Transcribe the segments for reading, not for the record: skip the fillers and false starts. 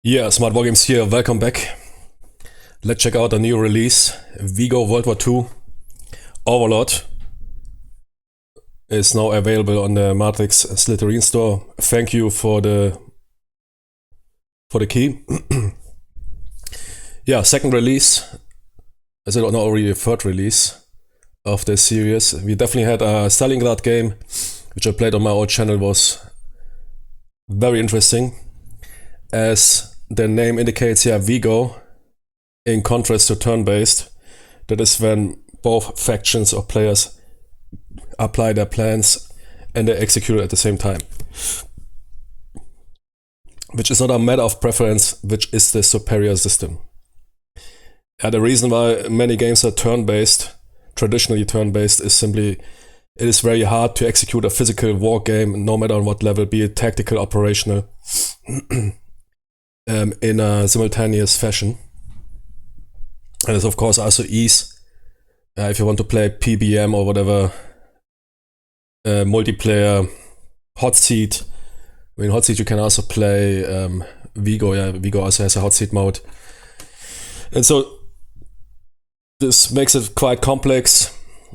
Yeah, Smart War Games here. Welcome back. Let's check out a new release. WEGO World War II Overlord is now available on the Matrix Slytherin store. Thank you for the key. Yeah, second release. Is it not already the third release of this series? We definitely had a Stalingrad game, which I played on my old channel. Was very interesting. As the name indicates, yeah, WEGO, in contrast to turn-based, that is when both factions or players apply their plans and they execute it at the same time. Which is not a matter of preference, which is the superior system. The reason why many games are turn-based, traditionally turn-based, is simply it is very hard to execute a physical war game, no matter on what level, be it tactical, operational, in a simultaneous fashion. And it's of course also ease if you want to play PBM or whatever, multiplayer, hot seat. I mean, hot seat you can also play WEGO. Yeah, WEGO also has a hot seat mode, and so this makes it quite complex.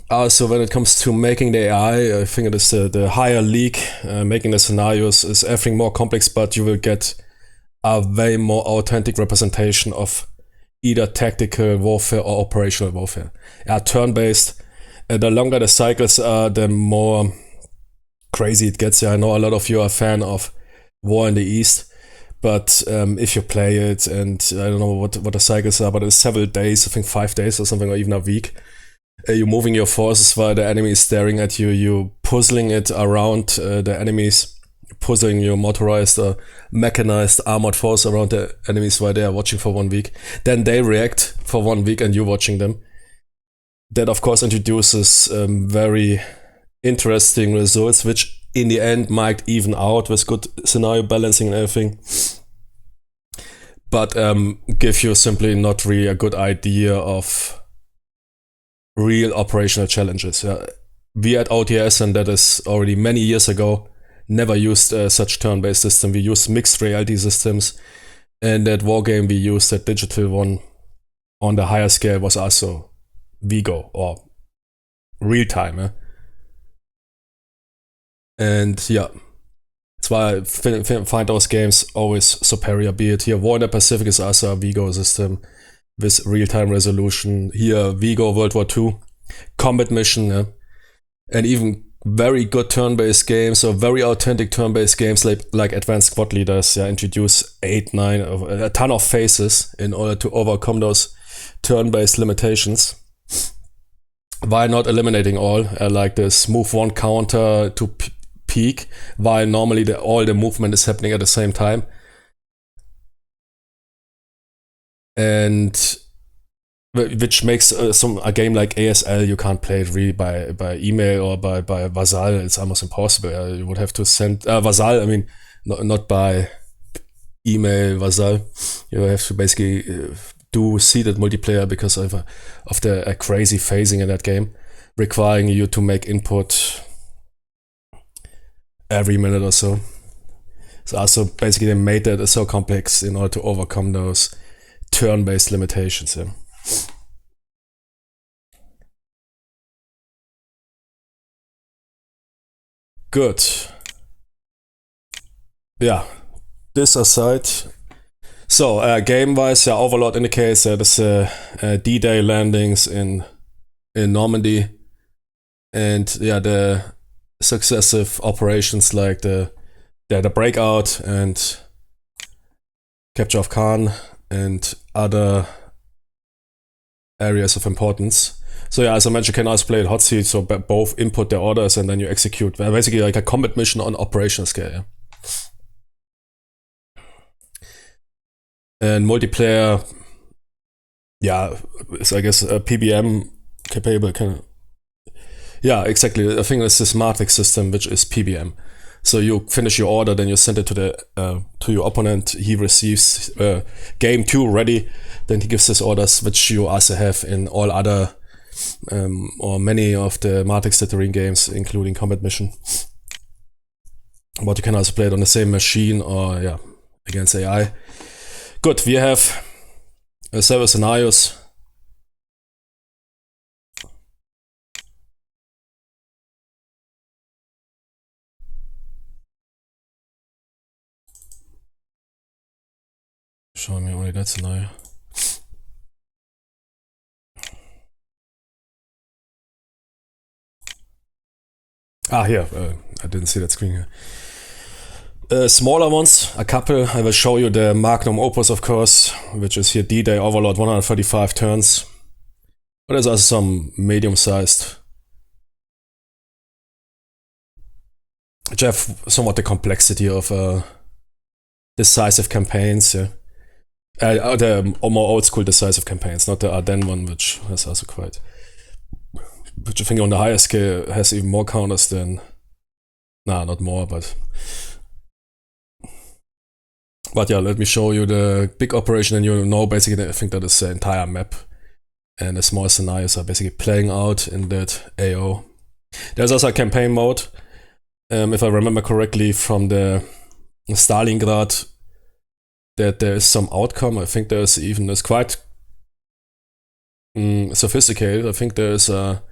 Also, when it comes to making the AI, I think it is the higher league. Making the scenarios is everything more complex, but you will get a way more authentic representation of either tactical warfare or operational warfare. Turn-based, the longer the cycles are, the more crazy it gets. I know a lot of you are a fan of War in the East, but if you play it, and I don't know what the cycles are, but it's several days, I think 5 days or something, or even a week. You're moving your forces while the enemy is staring at you. You're puzzling it around the enemies, puzzling your motorized or mechanized armored force around the enemies while they are watching for 1 week. Then they react for 1 week and you're watching them. That of course introduces very interesting results, which in the end might even out with good scenario balancing and everything, but give you simply not really a good idea of real operational challenges. We at OTS, and that is already many years ago, never used such turn-based system. We used mixed reality systems, and that war game we used, that digital one on the higher scale, was also WEGO or real time. And yeah, that's why I find those games always superior. Be it here, War in the Pacific is also a WEGO system with real-time resolution. Here, WEGO World War II, combat mission, and even very good turn-based games, or very authentic turn-based games like Advanced Squad Leaders, introduce 8-9, a ton of phases in order to overcome those turn-based limitations. While not eliminating all, like this move one counter to peak, while normally all the movement is happening at the same time. And which makes a game like ASL, you can't play it really by email or by Vassal. It's almost impossible. You would have to send Vassal. I mean, not by email Vassal. You have to basically do seeded multiplayer because of the crazy phasing in that game, requiring you to make input every minute or so. So also basically they made that so complex in order to overcome those turn-based limitations. Yeah. Good. Yeah. This aside, so game-wise, Overlord indicates that it's D-Day landings in Normandy, and the successive operations like the breakout and capture of Khan and other areas of importance. So as I mentioned, you can also play it hot seat, so both input their orders and then you execute. Basically like a combat mission on operational scale. And multiplayer, is I guess a PBM capable. Exactly. I think it's this matrix system, which is PBM. So you finish your order, then you send it to your opponent. He receives game 2 ready. Then he gives his orders, which you also have in all other or many of the Matrix Slytherin games, including Combat Mission. But you can also play it on the same machine or against AI. Good, we have several scenarios. Show me only that scenario. Here, I didn't see that screen here. Smaller ones, a couple. I will show you the magnum opus, of course, which is here D-Day Overlord, 135 turns. But there's also some medium-sized, which have somewhat the complexity of decisive campaigns. Yeah. The more old-school decisive campaigns, not the Ardennes one, which has also quite... Which I think on the higher scale has even more counters than... Nah, not more, but... But yeah, let me show you the big operation, and you know basically I think that is the entire map. And the small scenarios are basically playing out in that AO. There's also a campaign mode, if I remember correctly, from the Stalingrad, that there is some outcome. I think there's quite sophisticated. I think there's a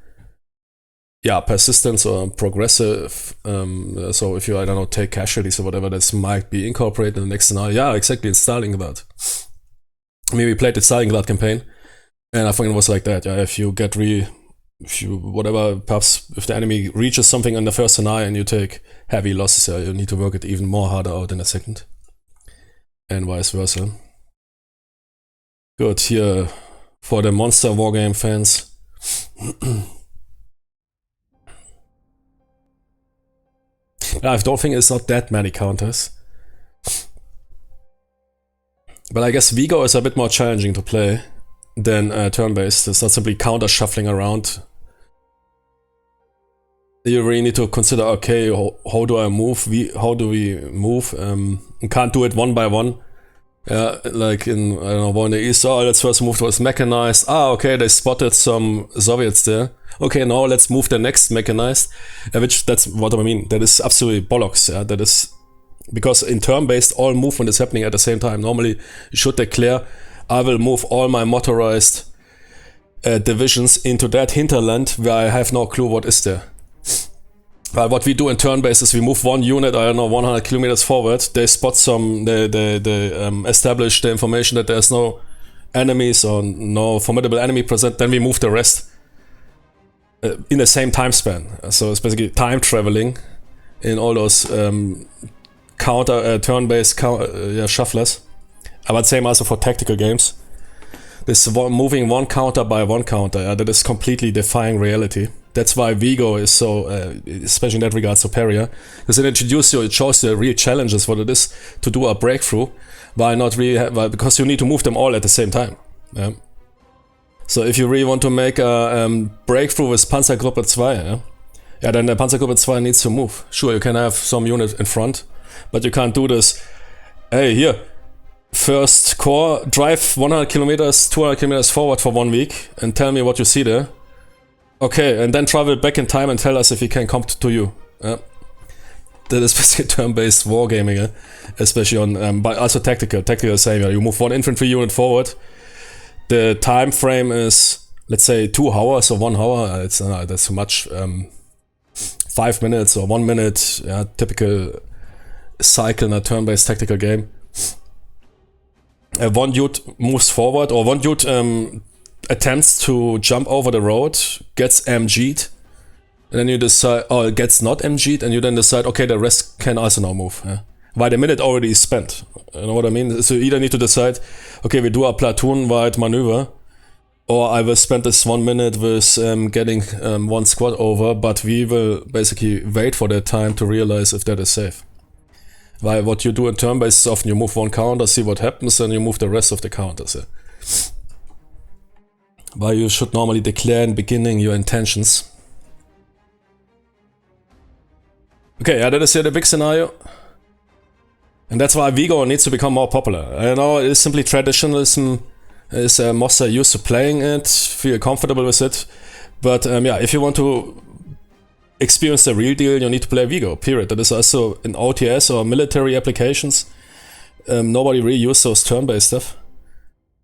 persistence or progressive. So if you, I don't know, take casualties or whatever, this might be incorporated in the next scenario. Yeah, exactly, in Stalingrad. I mean, we played the Stalingrad campaign, and I think it was like that. Yeah, if you perhaps if the enemy reaches something in the first scenario and you take heavy losses, you need to work it even more harder out in the second. And vice versa. Good, here for the Monster Wargame fans. I don't think it's not that many counters. But I guess WEGO is a bit more challenging to play than turn-based. It's not simply counter shuffling around. You really need to consider, okay, how do I move? How do we move? You can't do it one by one. Yeah, like in, I don't know, War in the East, let's first move towards mechanized. Okay, they spotted some Soviets there. Okay, now let's move the next mechanized. That's what I mean. That is absolutely bollocks. Yeah, that is because in turn-based, all movement is happening at the same time. Normally, you should declare, I will move all my motorized divisions into that hinterland where I have no clue what is there. But what we do in turn-based is we move one unit, I don't know, 100 kilometers forward. They spot they establish the information that there's no enemies or no formidable enemy present. Then we move the rest in the same time span. So it's basically time traveling in all those turn-based shufflers. But same also for tactical games. This moving one counter by one counter, that is completely defying reality. That's why WEGO is so, especially in that regard, superior. Because it shows you the real challenges, what it is to do a breakthrough. Because you need to move them all at the same time. Yeah. So if you really want to make a breakthrough with Panzergruppe 2, then the Panzergruppe 2 needs to move. Sure, you can have some unit in front, but you can't do this. Hey, here, first corps, drive 100 kilometers, 200 kilometers forward for 1 week and tell me what you see there. Okay, and then travel back in time and tell us if we can come to you. That is basically turn-based wargaming, especially on, but also tactical. Tactical is the same. You move one infantry unit forward. The time frame is, let's say, 2 hours or 1 hour. That's too much. 5 minutes or 1 minute. Typical cycle in a turn-based tactical game. One dude moves forward, or one dude attempts to jump over the road, gets MG'd, and then you decide, gets not MG'd, and you then decide, okay, the rest can also now move. While the minute already is spent. You know what I mean? So you either need to decide, okay, we do a platoon-wide maneuver, or I will spend this 1 minute with getting one squad over, but we will basically wait for that time to realize if that is safe. While what you do in turn-based is often you move one counter, see what happens, and you move the rest of the counters. While you should normally declare in the beginning your intentions. Okay, that is here the big scenario. And that's why WEGO needs to become more popular. I know it is simply traditionalism, is most are used to playing it, feel comfortable with it. But if you want to experience the real deal, you need to play WEGO, period. That is also in OTS or military applications. nobody really used those turn-based stuff,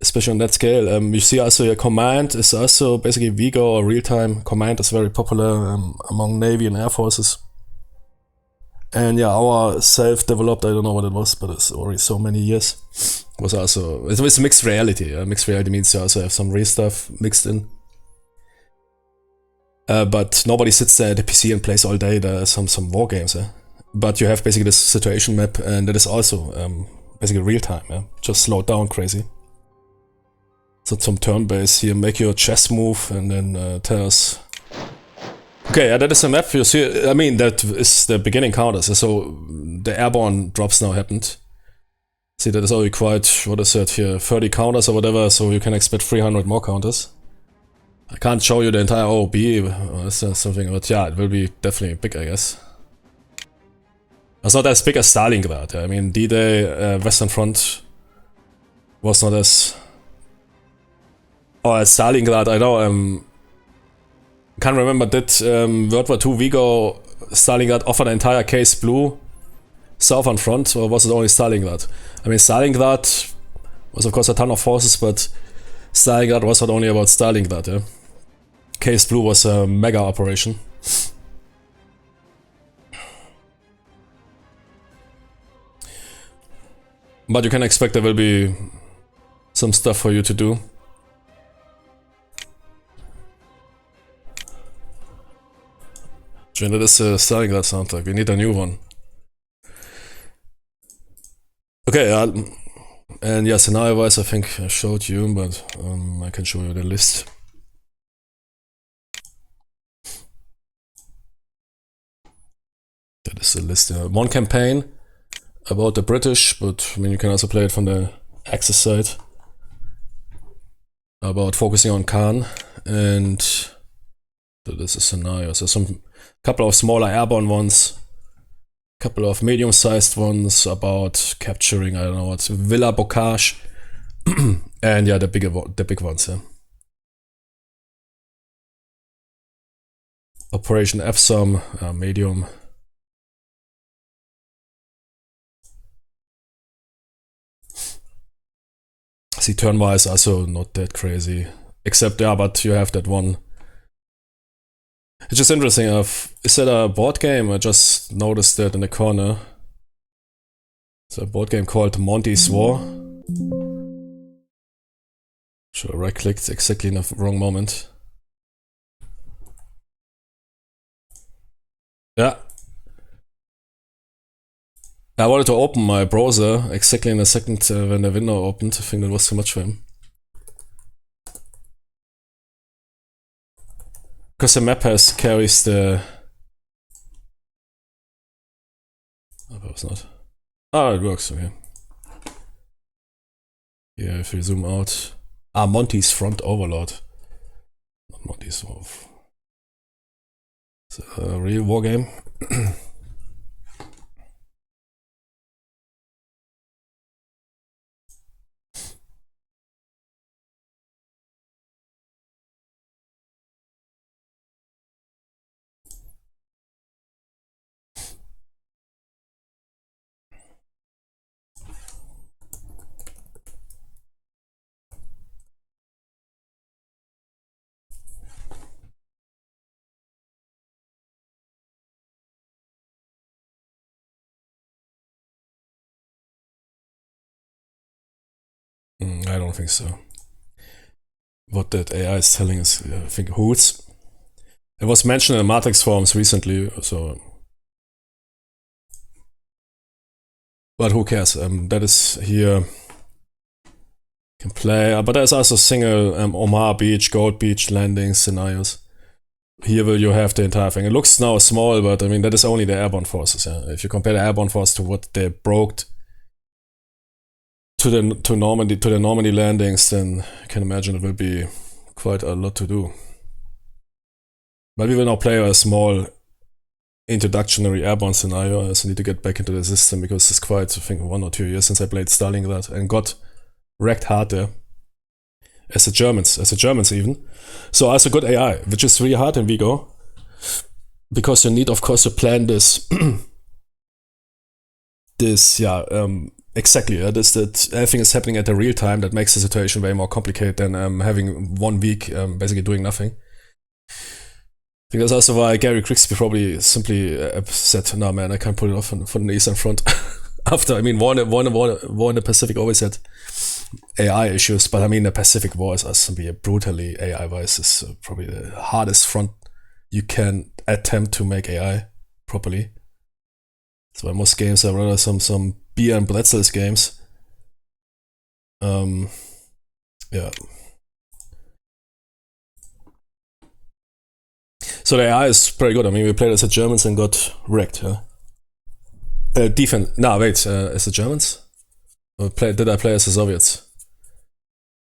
especially on that scale. You see also your command is also basically WEGO or real-time command is very popular among Navy and Air Forces. And yeah, our self-developed, I don't know what it was, but it's already so many years, was also, it was mixed reality. Mixed reality means you also have some real stuff mixed in. But nobody sits there at the PC and plays all day. There are some war games, but you have basically this situation map, and that is also basically real time, just slowed down crazy. So some turn-based here, make your chess move, and then tell us. Okay, yeah, that is a map. You see, I mean, that is the beginning counters. So the airborne drops now happened. See, that is already quite, what is it here, 30 counters or whatever, so you can expect 300 more counters. I can't show you the entire OOB or something, but yeah, it will be definitely big, I guess. It's not as big as Stalingrad. I mean, D-Day, Western Front was not as... Oh, as Stalingrad, I know, can't remember, did World War II WEGO Stalingrad offer the entire case blue Southern Front, or was it only Stalingrad? I mean, Stalingrad was of course a ton of forces, but Stalingrad was not only about Stalingrad, yeah? Case blue was a mega operation. But you can expect there will be some stuff for you to do. That is a Stalingrad soundtrack. We need a new one. Okay, and yeah, scenario-wise, I think I showed you, but I can show you the list. That is the list. One campaign about the British, but I mean, you can also play it from the Axis side. About focusing on Khan, and that is a scenario. So some couple of smaller airborne ones, couple of medium-sized ones about capturing, I don't know what, Villa Bocage, and yeah, the big ones, yeah. Operation Epsom, medium. See, turn-wise also not that crazy, except yeah, but you have that one. It's just interesting. Is that a board game? I just noticed that in the corner. It's a board game called Monty's War. Sure, right-clicked exactly in the wrong moment. Yeah. I wanted to open my browser exactly in a second when the window opened. I think that was too much for him. Because the map carries the... Oh, perhaps not. Oh, it works, okay. Yeah, if we zoom out... Monty's Front Overlord. Not Monty's War. It's a real war game. I don't think so. What that AI is telling us, I think hoots. It was mentioned in Matrix forums recently, so... But who cares? That is here... Can play, but there's also single Omar Beach, Gold Beach landing scenarios. Here will you have the entire thing. It looks now small, but I mean that is only the airborne forces. Yeah? If you compare the airborne force to what they broke to the Normandy landings, then you can imagine it will be quite a lot to do. But we will now play a small introductory airborne scenario. I also need to get back into the system because it's quite, I think, 1 or 2 years since I played Stalingrad and got wrecked hard there. As the Germans even. So also good AI, which is really hard in WEGO. Because you need, of course, to plan this Exactly. That everything is happening at the real time. That makes the situation way more complicated than having 1 week basically doing nothing. I think that's also why Gary Grigsby probably simply said, "No, man, I can't pull it off from the Eastern Front." After, I mean, war in the Pacific always had AI issues, but I mean, the Pacific War is simply brutally AI-wise is probably the hardest front you can attempt to make AI properly. So most games are rather some beer and pretzels games. Yeah. So the AI is pretty good. I mean, we played as the Germans and got wrecked. Defense. No, wait. As the Germans? Did I play as the Soviets?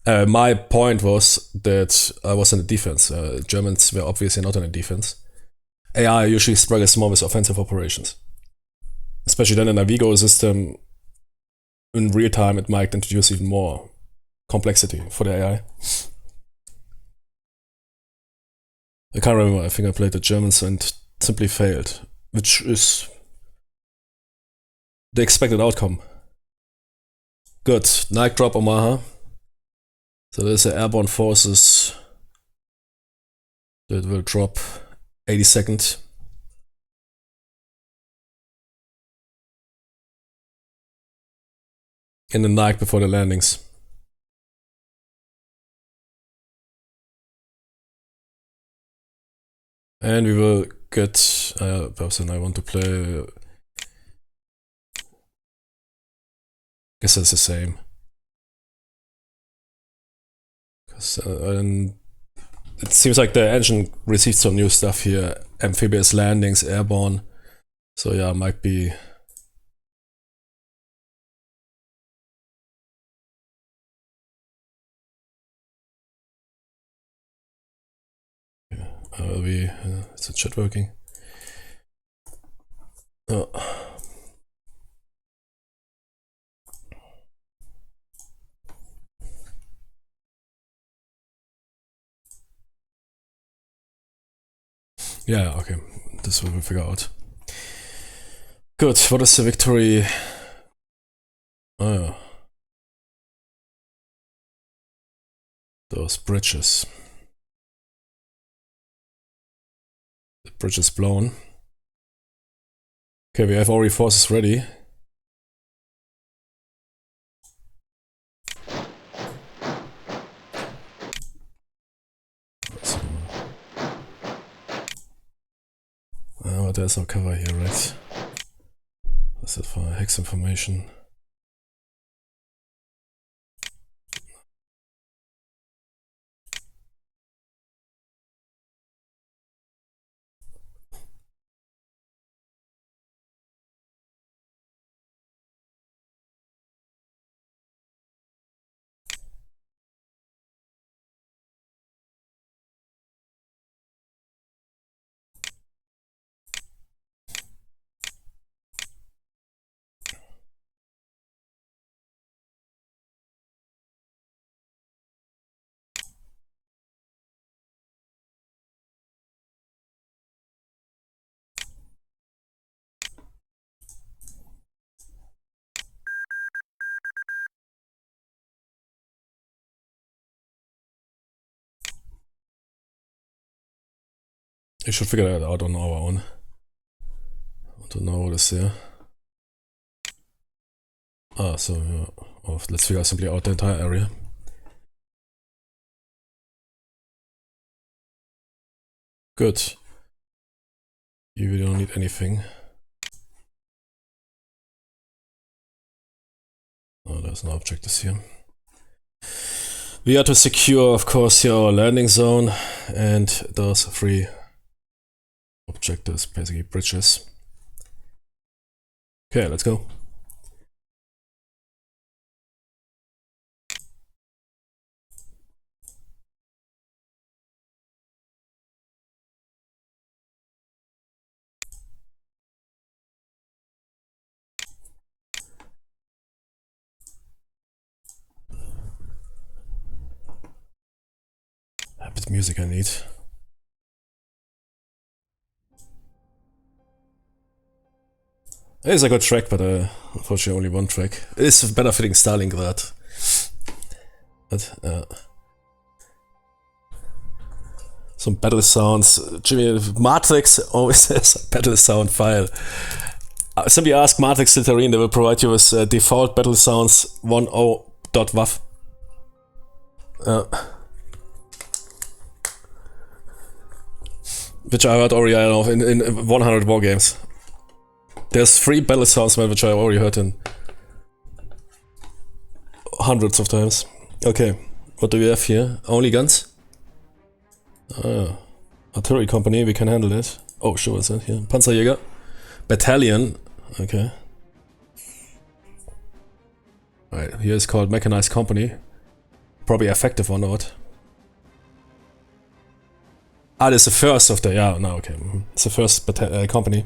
My point was that I was in the defense. Germans were obviously not in the defense. AI usually struggles more with offensive operations. Especially then in a WEGO system, in real time, it might introduce even more complexity for the AI. I can't remember. I think I played the Germans and simply failed, which is the expected outcome. Good. Nike drop Omaha. So there's the airborne forces that will drop 82nd. In the night before the landings. And we will get person I want to play. Guess that's the same. Because it seems like the engine received some new stuff here. Amphibious landings, airborne. So yeah, might be. Is the chat working? Oh. Yeah, okay. This will we figure out. Good. What is the victory? Oh yeah. Those bridges. The bridge is blown. Okay, we have already forces ready. Oh, there's no cover here, right? What's it for? Hex information. You should figure that out on our own. I don't know what is there. So let's figure simply out the entire area. Good. You don't need anything. Oh, there's no objectives here. We are to secure, of course, here our landing zone and those 3 objectives, basically bridges. Okay, let's go. A bit of music I need. It's a good track, but unfortunately only one track. It's better fitting Stalingrad. But some battle sounds. Jimmy, Matrix always has a battle sound file. Simply ask Matrix Citarine, they will provide you with default battle sounds 10.wav. Which I heard already, I don't know, in 100 war games. There's 3 battle sounds, man, which I already heard in hundreds of times. Okay, what do we have here? Only guns? Artillery company, we can handle it. Oh, sure, what's that here? Panzerjäger. Battalion. Okay. Right, here is called mechanized company. Probably effective or not. Ah, this is the first of the... Yeah, no, okay. It's the first company.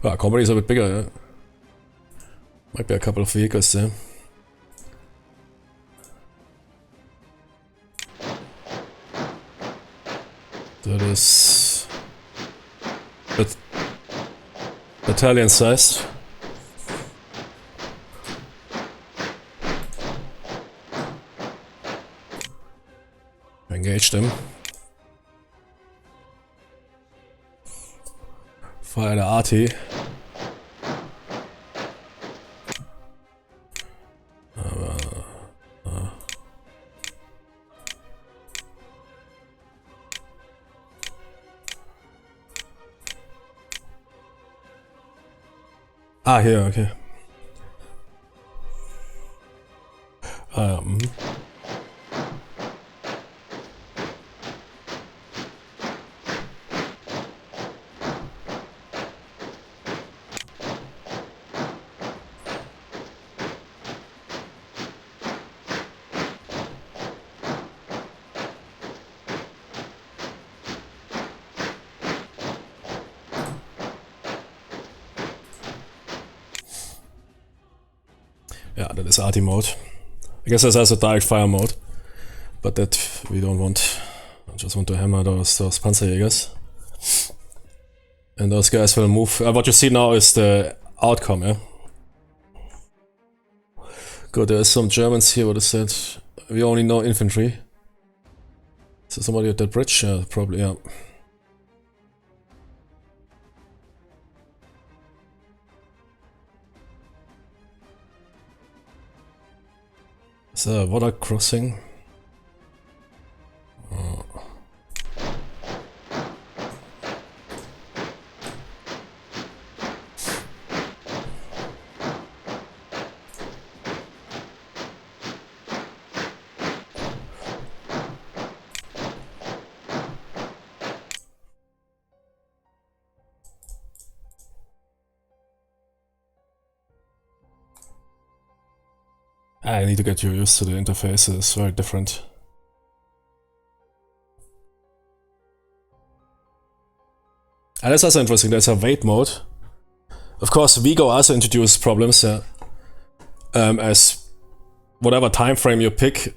Yeah, company is a bit bigger, yeah. Might be a couple of vehicles there. That is... battalion size. Engage them. Fire the Arty. Ah, here, okay. Yeah, that is Arty mode. I guess there's also direct fire mode, but that we don't want. I just want to hammer those Panzerjägers. And those guys will move. What you see now is the outcome, yeah? Good, there's some Germans here, what is that? We only know infantry. Is there somebody at that bridge? Yeah, probably, yeah. Is there a water crossing? Oh. I need to get you used to the interface, it's very different. And that's also interesting, there's a wait mode. Of course, WEGO also introduced problems, as whatever time frame you pick,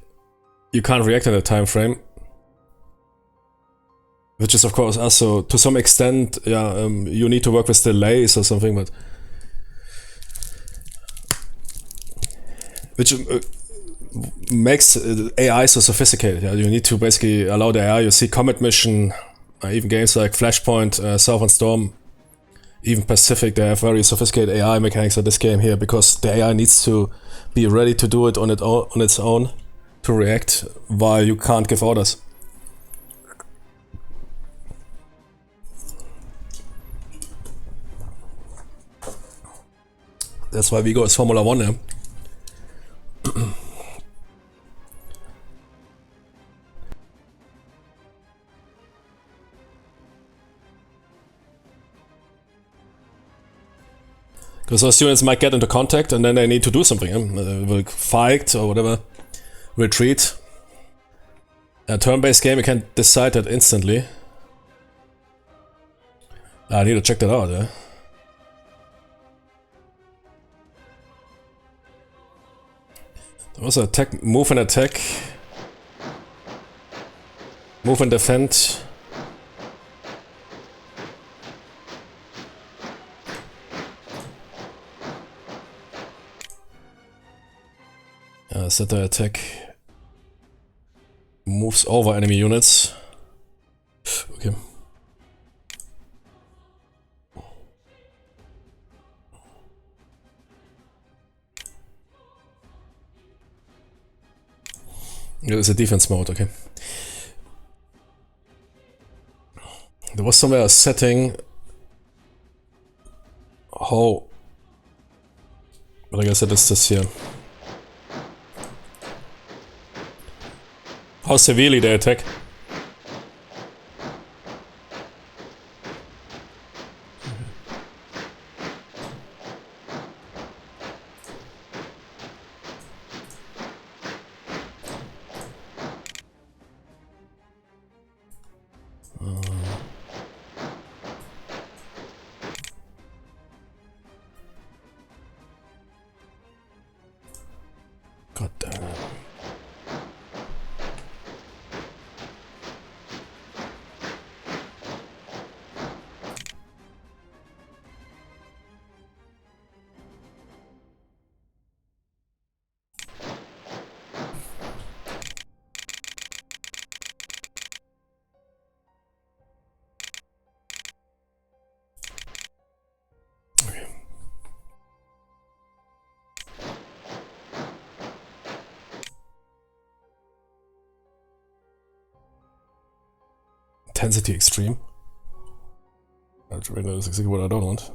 you can't react in that time frame. Which is of course also, to some extent, yeah, you need to work with delays or something, but... Which makes AI so sophisticated. Yeah? You need to basically allow the AI. You see Comet Mission, even games like Flashpoint, Southern Storm, even Pacific, they have very sophisticated AI mechanics in this game here, because the AI needs to be ready to do it on its own, to react, while you can't give orders. That's why WEGO is Formula 1 now. Because those students might get into contact and then they need to do something. Will fight or whatever, retreat. A turn-based game, you can decide that instantly. I need to check that out, yeah. There was an attack, move and attack. Move and defend. Center attack moves over enemy units. Okay. It's a defense mode, okay. There was somewhere a setting. How? But I guess it is this here. How severely they attack. God damn it. Okay. Intensity extreme. That's exactly what I don't want.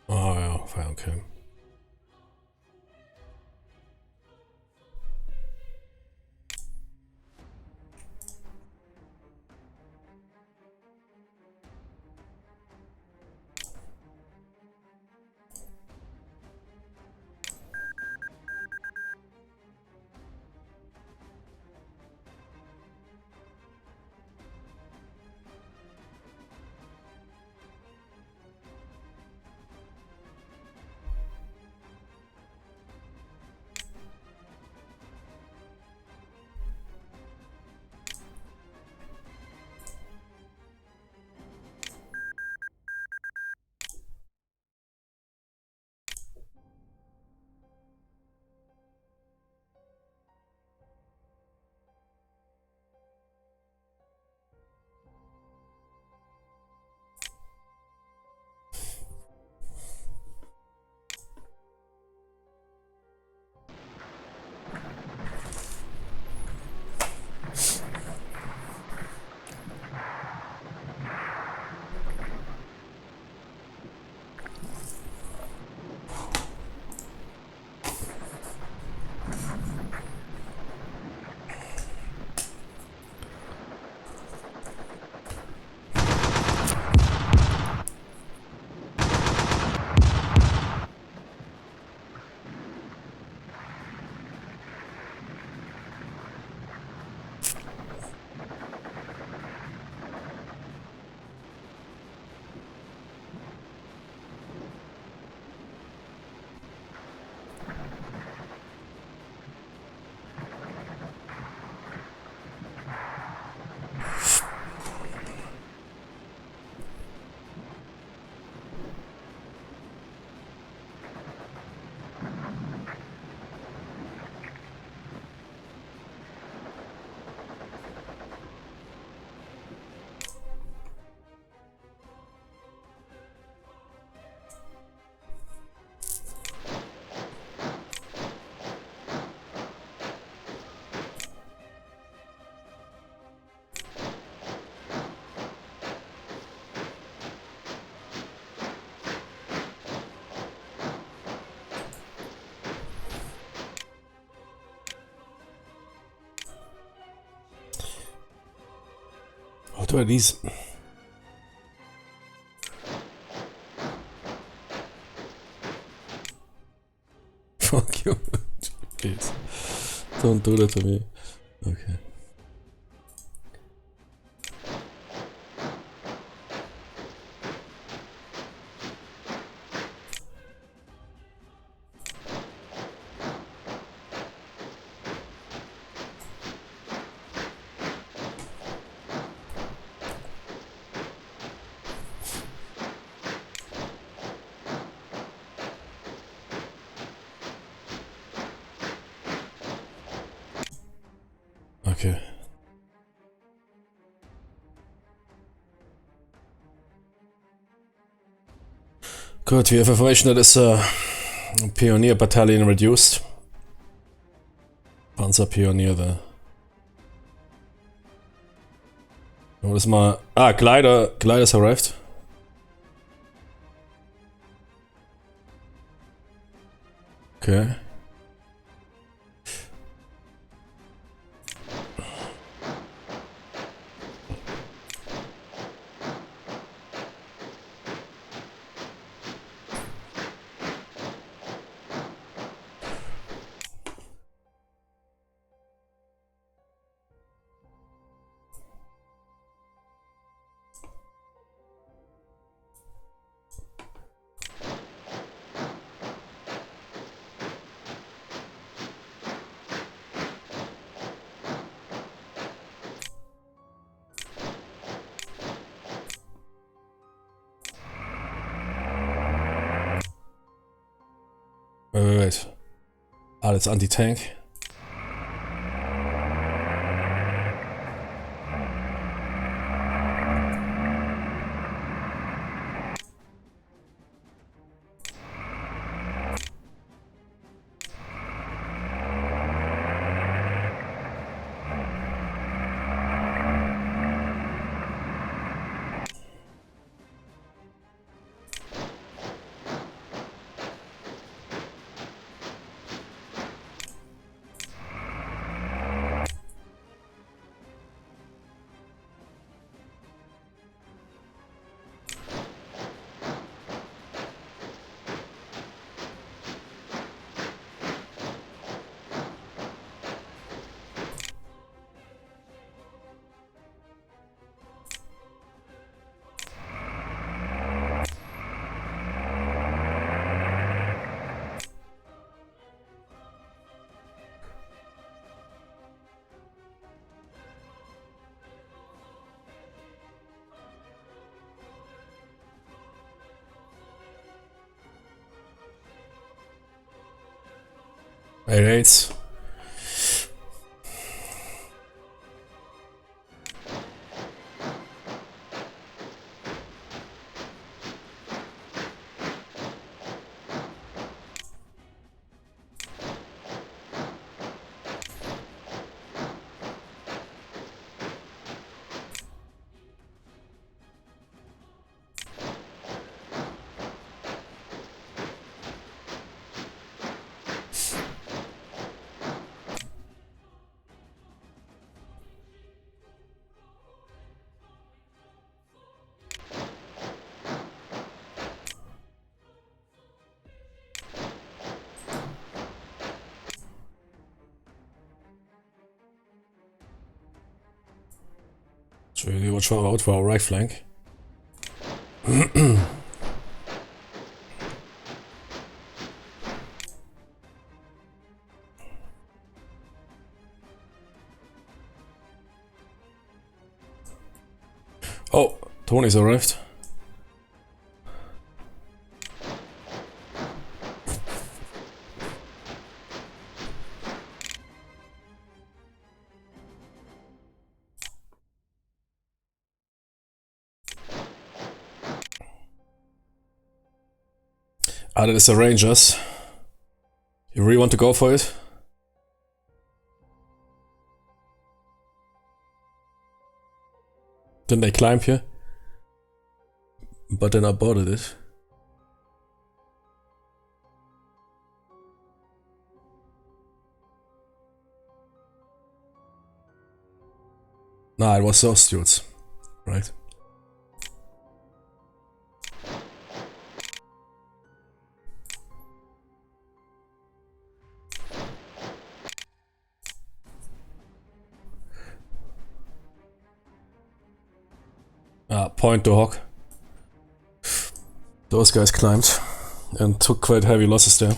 Oh ja, fine, okay. are these? Fuck you. Please. Don't do that to me. Okay. Okay. Good, we have information that is a Pioneer Battalion reduced. Panzer Pioneer there. What is my... Ah, gliders arrived. Okay. Wait. Ah, that's anti-tank. Alright. So we watch out for our right flank. Oh, Tony's arrived. Ah, that is the Rangers. You really want to go for it? Didn't they climb here? But then I boarded it. Nah, it was those dudes. right? Point the hawk. Those guys climbed and took quite heavy losses there.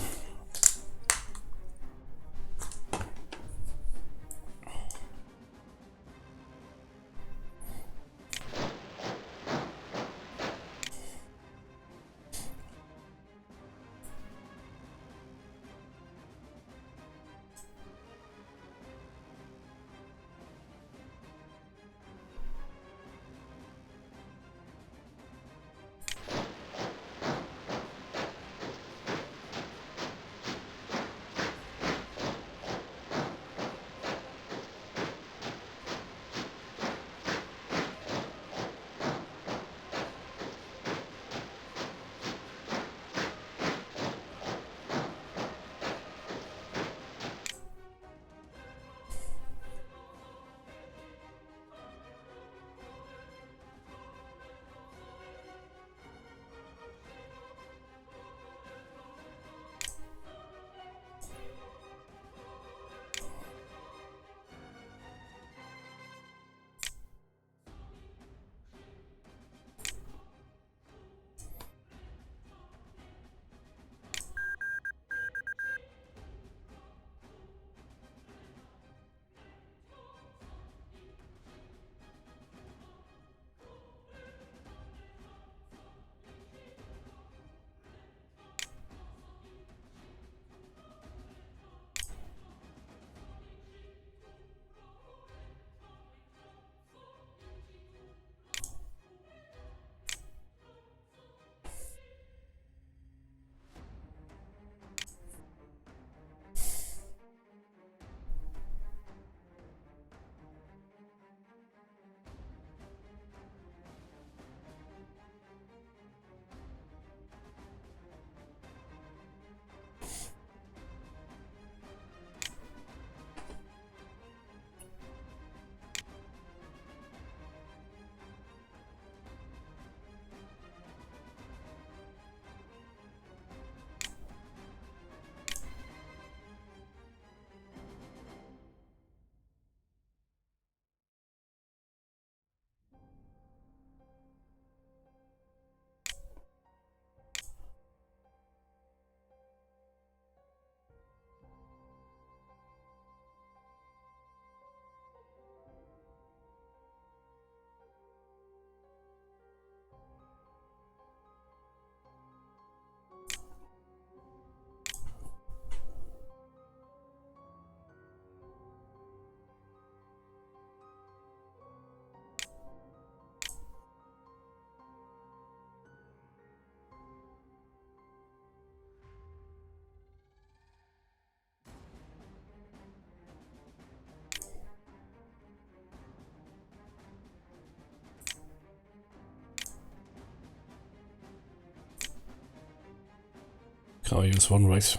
Can I use one right?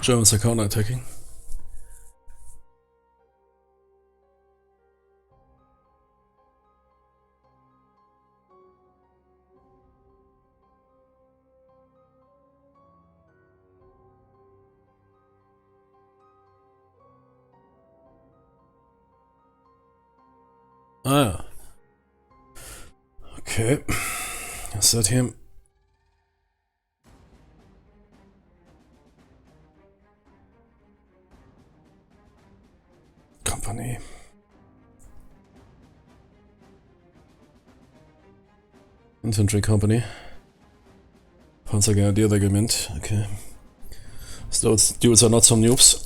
Germans are counter-attacking. Ah ja. Okay. Was ist das hier? Company. Infantry Company. Panzergrenadierregiment. Okay. Those dudes are not some noobs.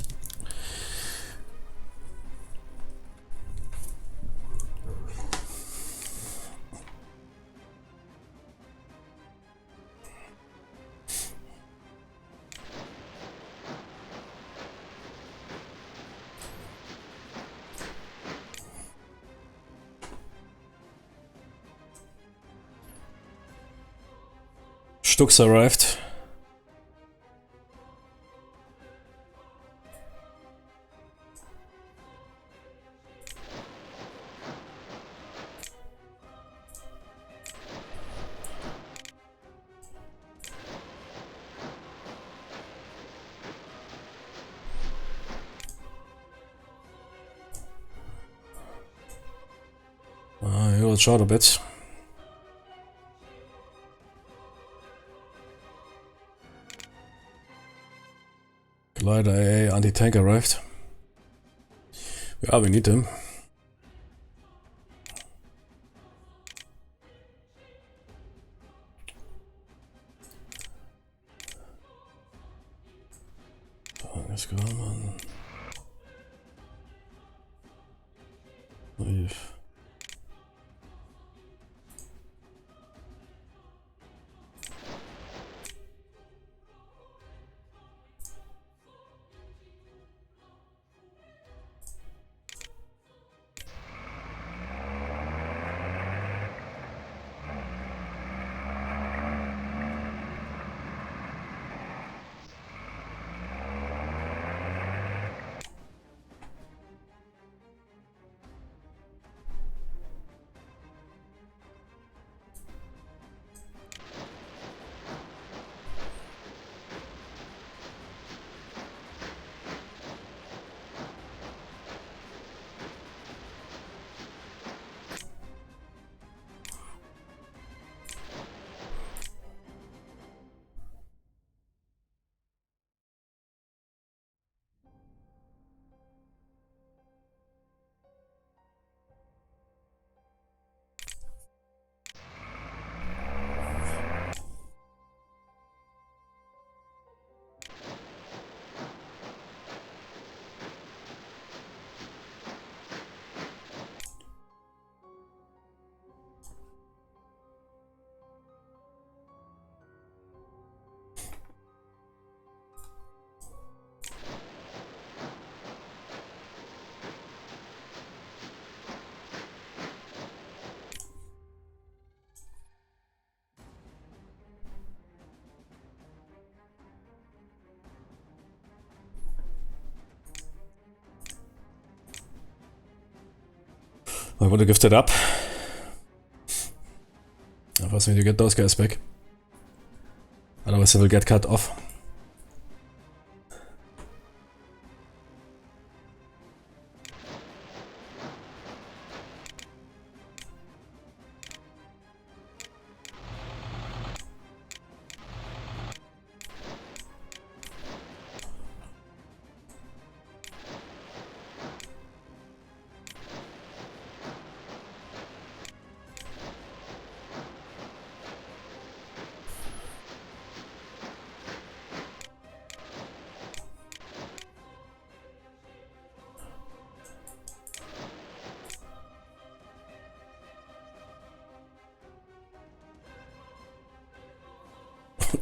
Stux arrived. He'll shot a bit. Glider AA anti-tank arrived. Yeah, we need him. Let's go, man. Leave. I would have gifted up. I first need to get those guys back. Otherwise they will get cut off.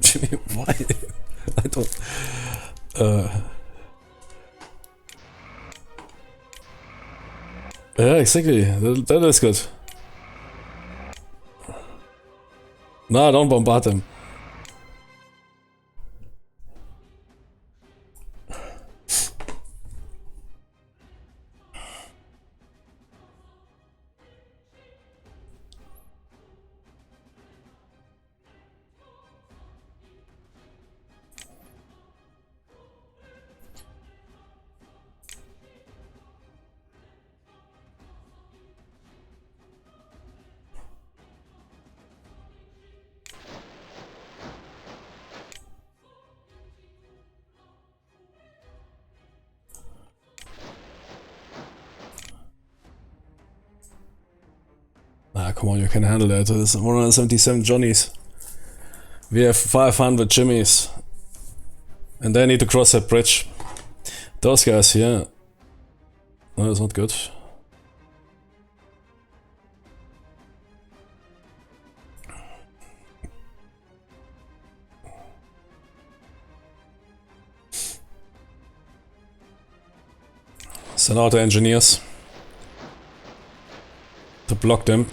Jimmy, why? I don't... Yeah, exactly. That is good. No, don't bombard them. Ah, come on, you can handle that. There's 177 Johnnies. We have 500 Jimmys. And they need to cross that bridge. Those guys here. No, that's not good. Send out the engineers to block them.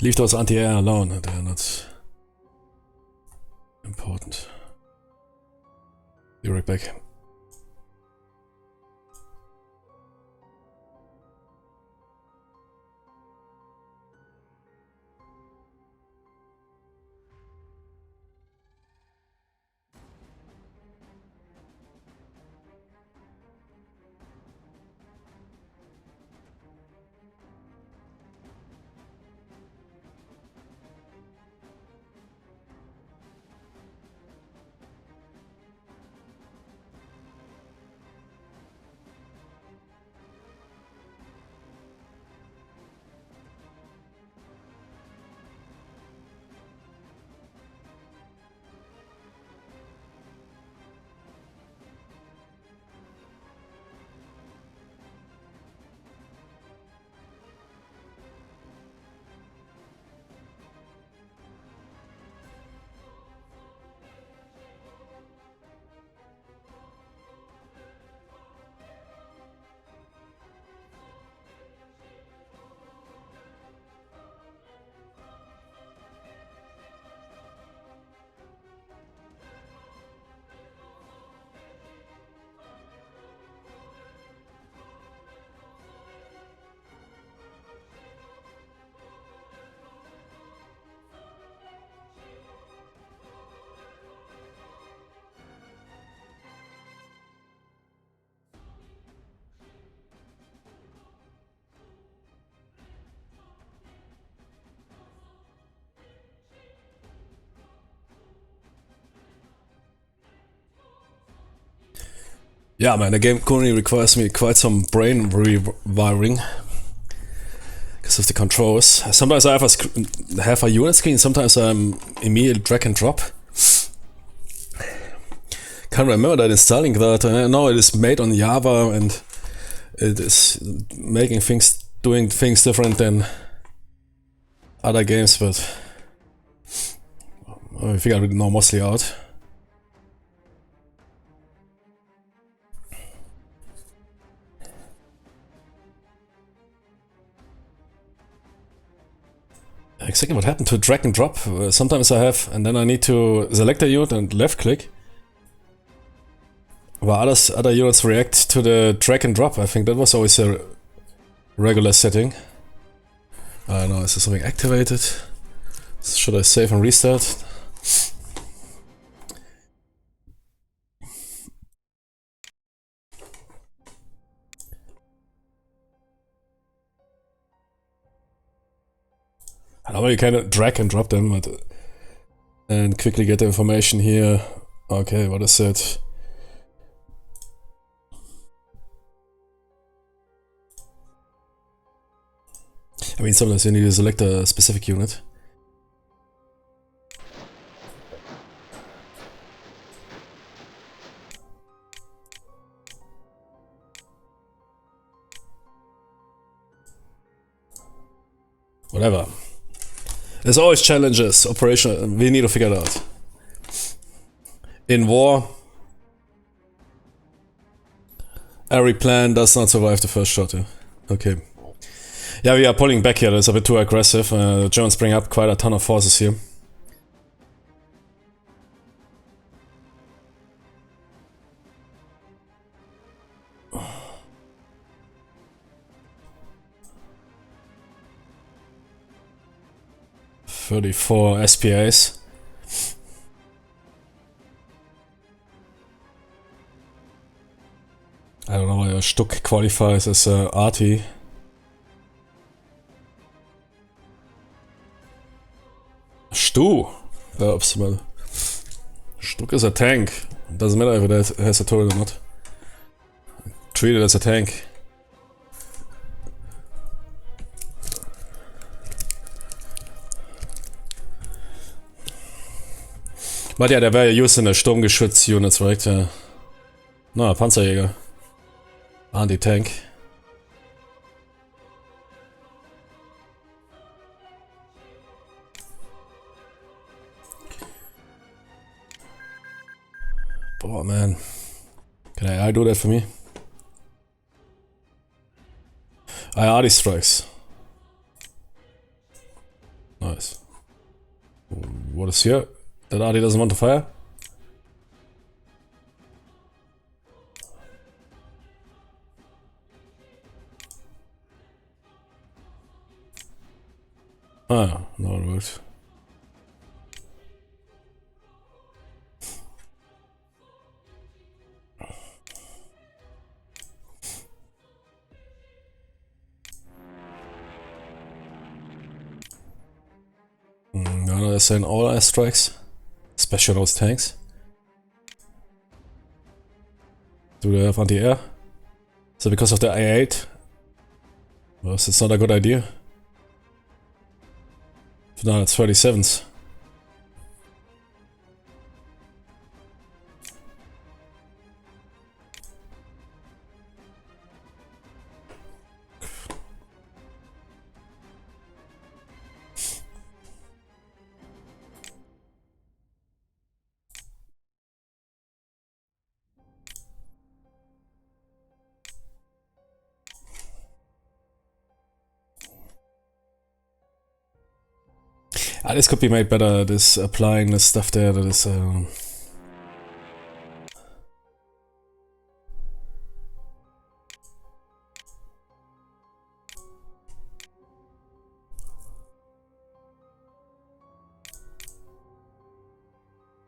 Leave those anti-air alone, they're not important. Be right back. Yeah, man, the game currently requires me quite some brain rewiring because of the controls. Sometimes I have a unit screen, sometimes I'm immediately drag and drop. Can't remember that installing that. I know it is made on Java and it is doing things different than other games, but I figured it now mostly out. Exactly what happened to drag and drop. Sometimes I have, and then I need to select a unit and left click. While other units react to the drag and drop. I think that was always a regular setting. I don't know, is there something activated? Should I save and restart? I know you can drag and drop them, and quickly get the information here. Okay, what is it? I mean, sometimes you need to select a specific unit. Whatever. There's always challenges, operational, we need to figure it out. In war, every plan does not survive the first shot. Yeah? Okay. Yeah, we are pulling back here, that's a bit too aggressive. The Germans bring up quite a ton of forces here. .34 SPAs. I don't know why Stuck qualifies as arty. Stu! Optimal. Stuck is a tank. It doesn't matter if it has a turret or not. Treat it as a tank. But ja, der wäre ja used in der Sturmgeschütz-Units, right? Ja. Na, Panzerjäger. Anti-Tank. Boah, man. Can AI do that for me? AI strikes. Nice. What is here? That Artie doesn't want to fire? Ah, no, it worked. No, they're saying all airstrikes. Especially those tanks. Do they have anti-air? So because of the I-8? Well, it's not a good idea. No, it's 37s. This could be made better, this applying this stuff there, that is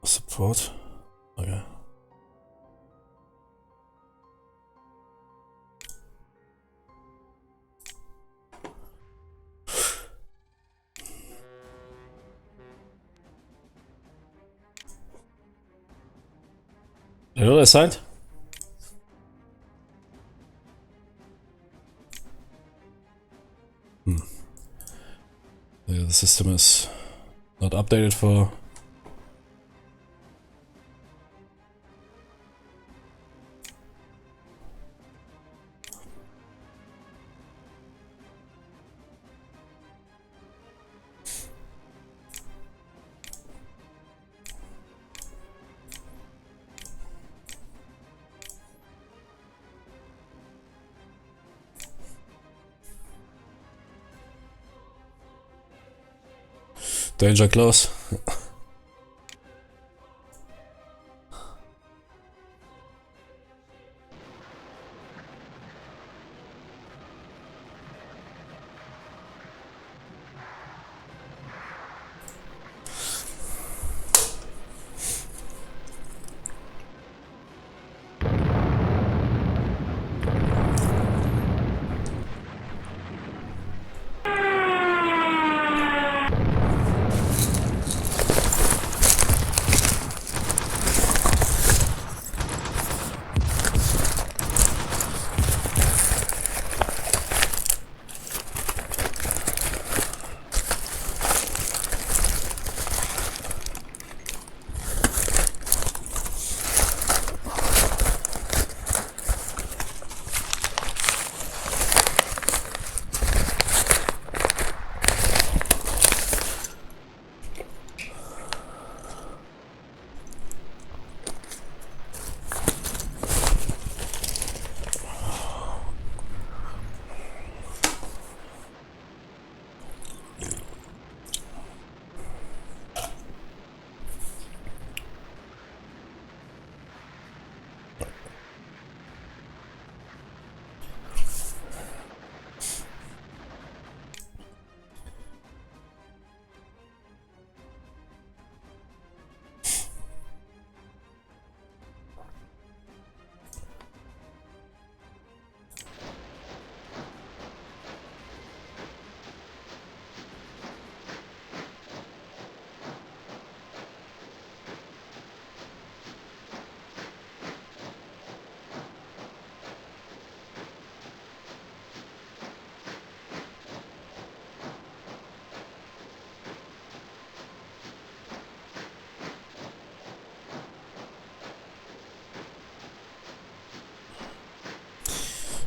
support. Okay. You know that side? Yeah, the system is not updated for... Danger close.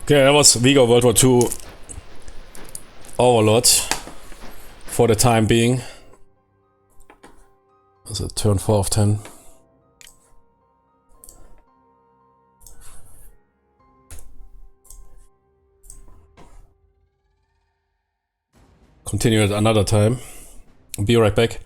Okay, that was WEGO World War II Overlord for the time being. That's a turn 4 of 10. Continue at another time. Be right back.